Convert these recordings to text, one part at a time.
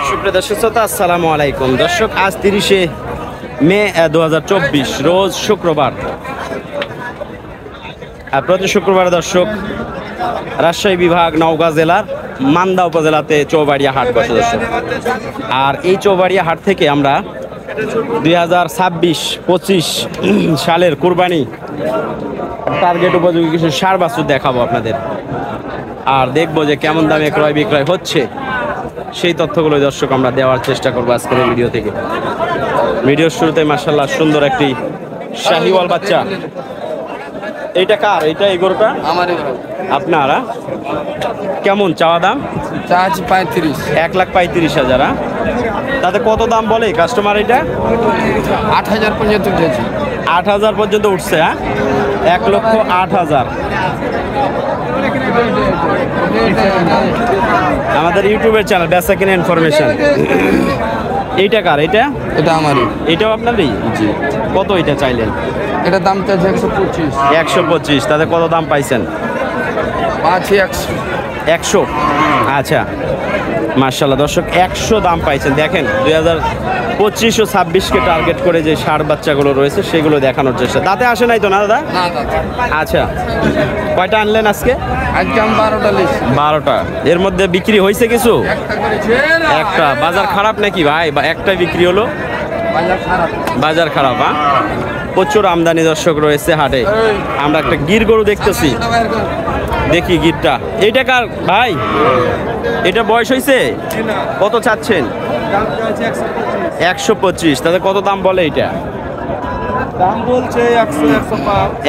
সুপ্রিয় দর্শক শ্রোতা, আসসালামু আলাইকুম। দর্শক, আজ 30শে মে 2024, রোজ শুক্রবার। প্রতি শুক্রবার দর্শক রাজশাহী বিভাগ নওগাঁ জেলার মান্দা উপজেলাতে চৌবাড়িয়া হাট বসে দর্শক। আর এই চৌবাড়িয়া হাট থেকে আমরা 2026-25 সালের কুরবানি টার্গেট উপযোগী কিছু ষাঁড় বাছুর দেখাবো আপনাদের, আর দেখবো যে কেমন দামে ক্রয় বিক্রয় হচ্ছে সেই তথ্যগুলো দর্শক আমরা দেওয়ার চেষ্টা করবো আজকের এই ভিডিও থেকে। ভিডিওর শুরুতে মাশাআল্লাহ সুন্দর একটি শাহিওয়াল বাচ্চা। এইটা কার? এইটা এই গরুটা আমারই। আপনারা কেমন চাওয়া দাম? চার্জ 35। 1,35,000। তাতে কত দাম বলে কাস্টমার? এটা 8,000 পর্যন্ত উঠেছে। 8,000 পর্যন্ত উঠছে। হ্যাঁ, 1,08,000। আমাদের ইউটিউবের চ্যানেল বেচা কিনা ইনফরমেশন। এইটা কার? এটা এটা আমারই। এটাও আপনারই? জি। কত এটা চাইলেন? এটা দাম চাইছে 125। 125। তাতে কত দাম পাইছেন? 100। আচ্ছা, মাশাআল্লাহ দর্শক 100 দাম পাইছেন। দেখেন 2025 ও 26কে টার্গেট করে যে ষাঁড় বাচ্চাগুলো রয়েছে সেগুলো দেখানোর চেষ্টা। দাঁতে আসে নাই তো না দাদা? না দাদা। আচ্ছা, কয়টা আনলেন আজকে? আজকে আমি 12টা লিখছি। 12টা। এর মধ্যে বিক্রি হয়েছে কিছু? একটা করেছে। একটা। বাজার খারাপ নাকি ভাই? বা একটাই বিক্রি হলো? বাজার খারাপ। বাজার খারাপ। হ্যাঁ, প্রচুর আমদানি দর্শক রয়েছে হাটে। আমরা একটা গির গরু দেখতেছি, দেখি গিরটা। এইটা কার ভাই? এটা বয়স হয়েছে? কত চাচ্ছেন? 125। তাতে কত দাম বলে এটা? দাম বলছে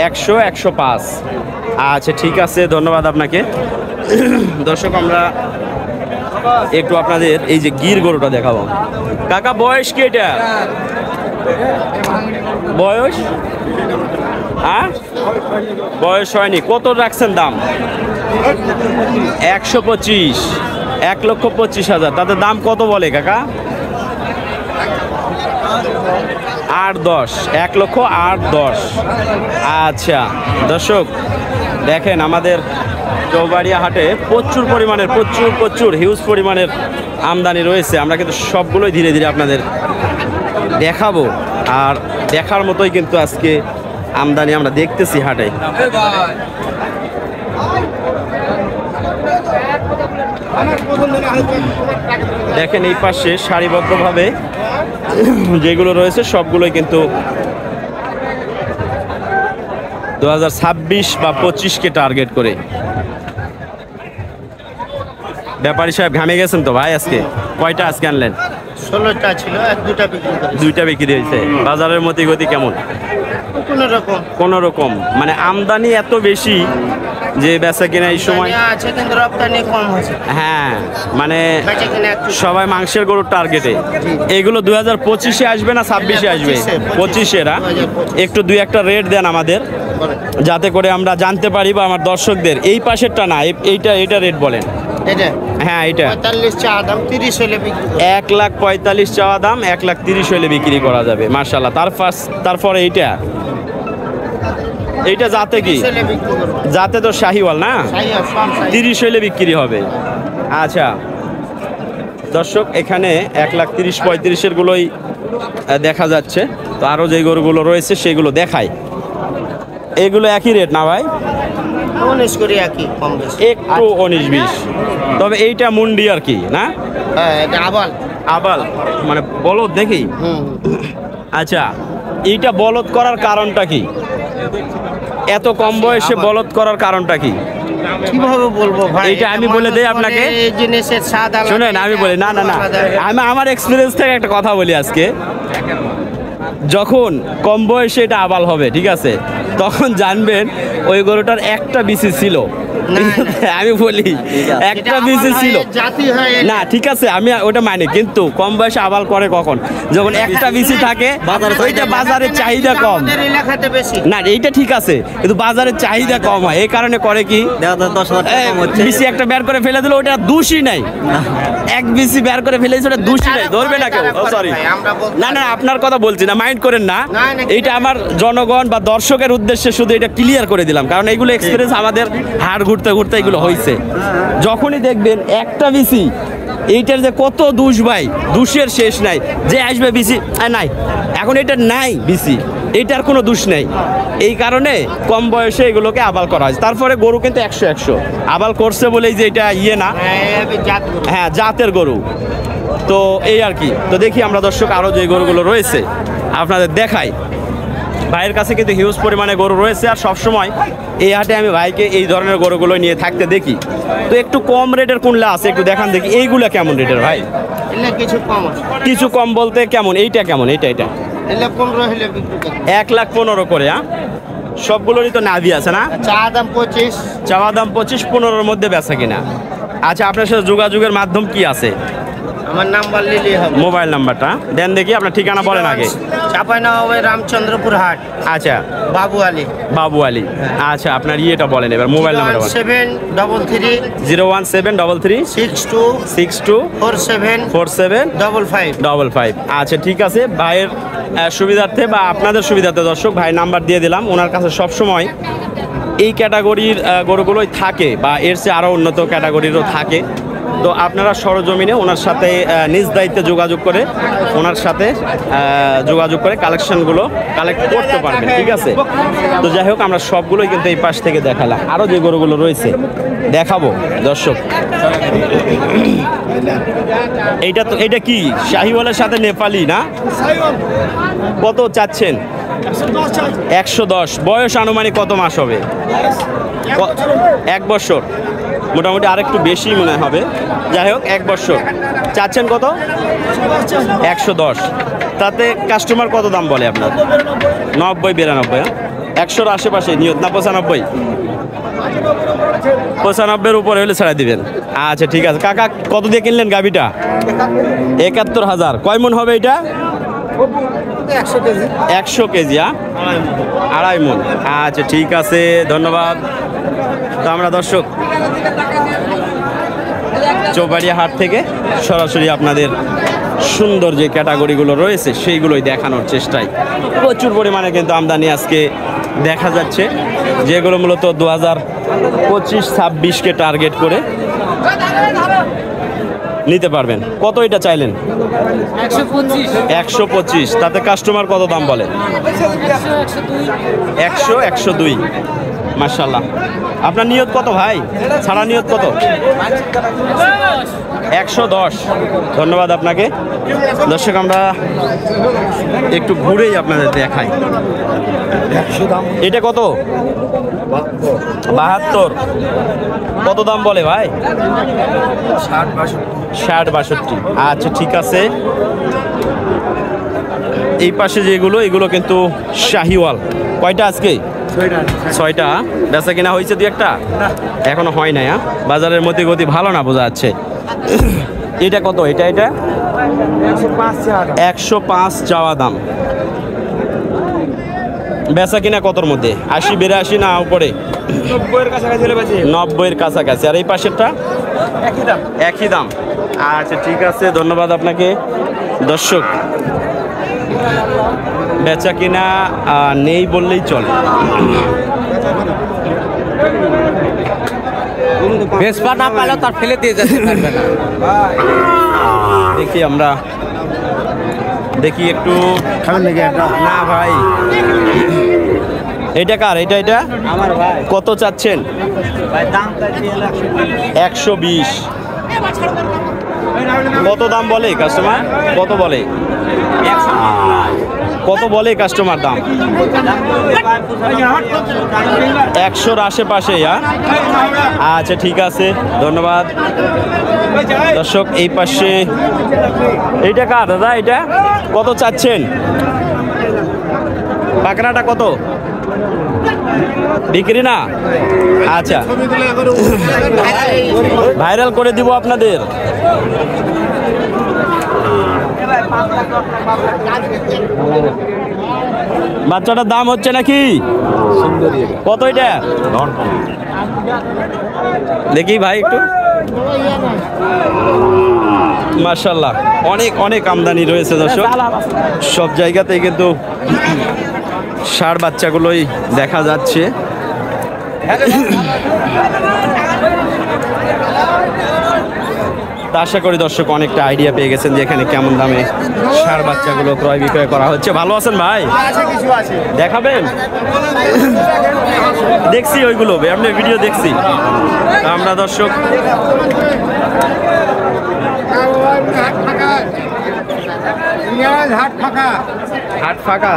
100, 105। আচ্ছা, ঠিক আছে, ধন্যবাদ আপনাকে। দর্শক, আমরা একটু আপনাদের এই যে গির গরুটা দেখাবো। কাকা, বয়স কি এটা? বয়স? হ্যাঁ, বয়স হয়নি। কত রাখছেন দাম? 125। 1,25,000। তাতে দাম কত বলে কাকা? 8-10। 1,08,10,000। আচ্ছা দর্শক, দেখেন আমাদের চৌবাড়িয়া হাটে প্রচুর পরিমাণের প্রচুর হিউজ পরিমাণের আমদানি রয়েছে। আমরা কিন্তু সবগুলোই ধীরে ধীরে আপনাদের দেখাবো, আর দেখার মতোই কিন্তু আজকে আমদানি আমরা দেখতেছি হাটে। দেখেন এই পাশে সারিবদ্ধভাবে যেগুলো রয়েছে সবগুলোই কিন্তু 2026 বা 25কে টার্গেট করে। ব্যাপারী সাহেব ঘামে গেছেন তো ভাই। আজকে কয়টা আজকে আনলেন? 16টা ছিল, 2টা বিক্রি করেছি। 2টা বিক্রি হয়েছে। বাজারের মতি গতি কেমন? কোন রকম। মানে আমদানি এত বেশি যে বেচা কিনা এই সময় আছে, কিন্তু রপ্তানি কম হয়েছে। হ্যাঁ, মানে বেচা কিনা একটু সবাই মাংসের গরুর টার্গেটে। এগুলো 2025-এ আসবে না 26-এ আসবে? 25-এরা একটু 2-1টা রেট দেন আমাদের, যাতে করে আমরা জানতে পারি বা আমার দর্শকদের। এই পাশেরটা না, এইটা রেট বলেন। এটা হ্যাঁ, এটা 45 চা দাম, 30 হলে বিক্রি। 1,45,000 চাওয়া দাম, 1,30,000 হলে বিক্রি করা যাবে। মাশাআল্লাহ। তারপরে এইটা জাতে কি? 30 হলে বিক্রি করব। জাতে তো শাহিওয়াল না? শাহিওয়াল সব শাহিওয়াল। 30 হলে বিক্রি হবে। আচ্ছা দর্শক, এখানে 1,30,000-35,000-এর গুলোই দেখা যাচ্ছে। তো আরও যে গরুগুলো রয়েছে সেগুলো দেখাই। এগুলো একই রেট না ভাই? 19 করে একই, কম বেশি একটু 19-20। তবে এইটা মুন্ডি আর কি না? হ্যাঁ, এটা আবাল মানে বলদ দেখি। আচ্ছা, এইটা বলদ করার কারণটা কি? এত কম বয়সে বলদ করার কারণটা কি? কিভাবে বলবো ভাই? এইটা আমি বলে দেই আপনাকে। এই জিনিসের স্বাদ আলাদা। শুনেন, আমি বলি না, আমি আমার এক্সপিরিয়েন্স থেকে একটা কথা বলি আজকে। যখন কম বয়সে এটা আবাল হবে, ঠিক আছে, তখন জানবেন ওই গরুটার একটা বিসি ছিল। আমি বলি একটা বিসি ছিল না, ঠিক আছে, আমি ওটা মানি, কিন্তু কম বয়সে আবাল করে কখন? যখন একটা বিসি থাকে, ওইটা বাজারের চাহিদা কম। না, এইটা ঠিক আছে, কিন্তু বাজারের চাহিদা কম হয়, এই কারণে করে কি, বিসি একটা বের করে ফেলে দিল, ওটা দোষই নাই। এক বিসি বের করে ফেলেছে, ওটা দোষই নাই, ধরবে না কেউ। সরি, না, আপনার কথা বলছি না, মাইন্ড করেন না। এইটা আমার জনগণ বা দর্শকের উদ্দেশ্যে শুধু এটা ক্লিয়ার করে দিলাম, কারণ এইগুলো এক্সপিরিয়েন্স আমাদের হাড় ঘুরতে ঘুরতে এগুলো হয়েছে। যখনই দেখবেন একটা বিসি, এইটার যে কত দুষ ভাই, দুষের শেষ নাই। যে আসবে বিসি নাই, এখন এটা নাই বিসি, এইটার কোনো দোষ নেই। এই কারণে কম বয়সে এগুলোকে আবাল করা হয়। তারপরে গরু কিন্তু 100 আবাল করছে বলেই যে এটা ইয়ে না, হ্যাঁ জাতের গরু। তো এই আর কি। তো দেখি আমরা দর্শক আরও যে গরুগুলো রয়েছে আপনাদের দেখাই। ভাইয়ের কাছে কিন্তু হিউজ পরিমাণে গরু রয়েছে, আর সবসময় এই হাটে আমি ভাইকে এই ধরনের গরুগুলো নিয়ে থাকতে দেখি। তো একটু কম রেটের কোনটা আছে একটু দেখান দেখি। এইগুলা কেমন রেটের ভাই? কিছু কম আছে। কিছু কম বলতে কেমন? এইটা কেমন? এটা 15 হলে বিক্রি করব। 1,15,000 করে। হ্যাঁ, সবগুলোরই তো নাভি আছে না? চা দাম 25, চাওয়া দাম 25-15-র মধ্যে বেচা কিনা। আচ্ছা, আপনার সাথে যোগাযোগের মাধ্যম কি আছে? আমার নাম্বার নিলেই হবে। মোবাইল নাম্বারটা দেন দেখি, আপনার ঠিকানা বলেন আগে। চাঁপাইনবাবগঞ্জ রামচন্দ্রপুর হাট, আচ্ছা, বাবু আলী। বাবু আলী। আচ্ছা, আপনার ইয়েটা বলেন এবার, মোবাইল নাম্বার বলেন। 01733 01733 62 62 47 47 55। 55। আচ্ছা ঠিক আছে, ভাইয়ের সুবিধার্থে বা আপনাদের সুবিধার্থে দর্শক ভাই নাম্বার দিয়ে দিলাম। ওনার কাছে সবসময় এই ক্যাটাগরির গরুগুলোই থাকে, বা এর চেয়ে আরও উন্নত ক্যাটাগরিরও থাকে। তো আপনারা সরজমিনে ওনার সাথে নিজ দায়িত্বে যোগাযোগ করে ওনার সাথে যোগাযোগ করে কালেকশনগুলো কালেক্ট করতে পারবেন, ঠিক আছে? তো যাই হোক, আমরা সবগুলোই কিন্তু এই পাশ থেকে দেখালাম। আরও যে গরুগুলো রয়েছে দেখাবো দর্শক। এইটা কি শাহিওয়ালের সাথে নেপালি না? কত চাচ্ছেন? 110। বয়স আনুমানিক কত মাস হবে? 1 বছর, মোটামুটি আরেকটু বেশি মনে হবে। যাই হোক, 1 বছর চাচ্ছেন কত? 110। তাতে কাস্টমার কত দাম বলে আপনার? 90-92। 100-র আশেপাশে নিয়ত না? 95? 95-এর উপরে হলে ছেড়ে দিবেন। আচ্ছা ঠিক আছে। কাকা কত দিয়ে কিনলেন গাভিটা? 71,000। কয় মন হবে এটা? 100 কেজি। 2.5 মন। আচ্ছা ঠিক আছে, ধন্যবাদ। তো আমরা দর্শক চৌবাড়িয়া হাট থেকে সরাসরি আপনাদের সুন্দর যে ক্যাটাগরিগুলো রয়েছে সেইগুলোই দেখানোর চেষ্টায়। প্রচুর পরিমাণে কিন্তু আমদানি আজকে দেখা যাচ্ছে, যেগুলো মূলত 2025-26কে টার্গেট করে নিতে পারবেন। কত এটা চাইলেন? 125। তাতে কাস্টমার কত দাম বলে? 100-102। মাশাআল্লাহ। আপনার নিয়ত কত ভাই? ছাড়া নিয়ত কত? 110। ধন্যবাদ আপনাকে। দর্শক আমরা একটু ঘুরেই আপনাদের দেখাই। এটা কত? 72। কত দাম বলে ভাই? 60-62। আচ্ছা ঠিক আছে। এই পাশে যেগুলো, এগুলো কিন্তু শাহিওয়াল। কয়টা আজকে? 6টা। বেচা কিনা হয়েছে 2-1টা? এখনো হয় নাই। বাজারের মধ্যে গতি ভালো না বোঝা যাচ্ছে। এটা কত? এটা 105 চাওয়া দাম। বেচা কিনা কতর মধ্যে? 80-82 না উপরে? 90-এর কাছাকাছি। আর এই পাশেরটা? একই দাম। আচ্ছা ঠিক আছে, ধন্যবাদ আপনাকে। দর্শক বেচা কিনা নেই বললেই চলে। বেচবা না পারলে তার ফেলে দিয়ে যেতে পারবে না। দেখি আমরা দেখি একটু। না ভাই, এটা কার? এটা আমার ভাই। কত চাচ্ছেন? ভাই দাম 120। কত দাম বলে কাস্টমার? কত বলে? কত বলে কাস্টমার দাম? 100-র আশেপাশে। আচ্ছা ঠিক আছে, ধন্যবাদ। দর্শক এই পাশে এইটা কার দাদা? এটা কত চাচ্ছেন? পাকড়াটা কত? বিক্রি না? আচ্ছা, ভাইরাল করে দিব আপনাদের। বাচ্চাটার দাম হচ্ছে নাকি? কত এটা? দেখি ভাই একটু। মাশাআল্লাহ, অনেক অনেক আমদানি রয়েছে দর্শক। সব জায়গাতেই কিন্তু ষাঁড় বাচ্চাগুলোই দেখা যাচ্ছে। তা আশা করি দর্শক অনেকটা আইডিয়া পেয়ে গেছেন যে এখানে কেমন দামে ষাঁড় বাচ্চাগুলো ক্রয় বিক্রয় করা হচ্ছে। ভালো আছেন ভাই? দেখাবেন? দেখছি ওইগুলো আপনি ভিডিও দেখছি আমরা দর্শক। হাট ফাঁকা।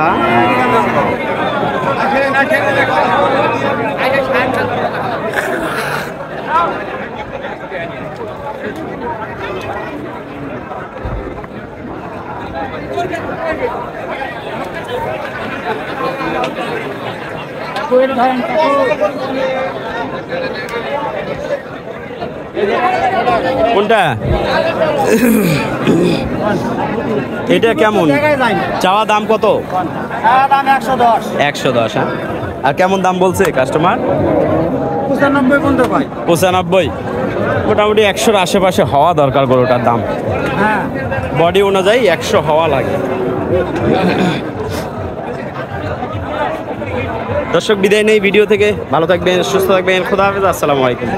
কোনটা এটা কেমন চাওয়া দাম কত? দাম 110 110। হ্যাঁ, আর কেমন দাম বলছে কাস্টমার? 95 পর্যন্ত পাই। 95। মোটামুটি 100-র আশেপাশে হওয়া দরকার গরুটার দাম। হ্যাঁ, বডি অনুযায়ী 100 হওয়া লাগে। দর্শক বিদায় নেই ভিডিও থেকে। ভালো থাকবেন, সুস্থ থাকবেন। খোদা হাফেজ। আসসালামু আলাইকুম।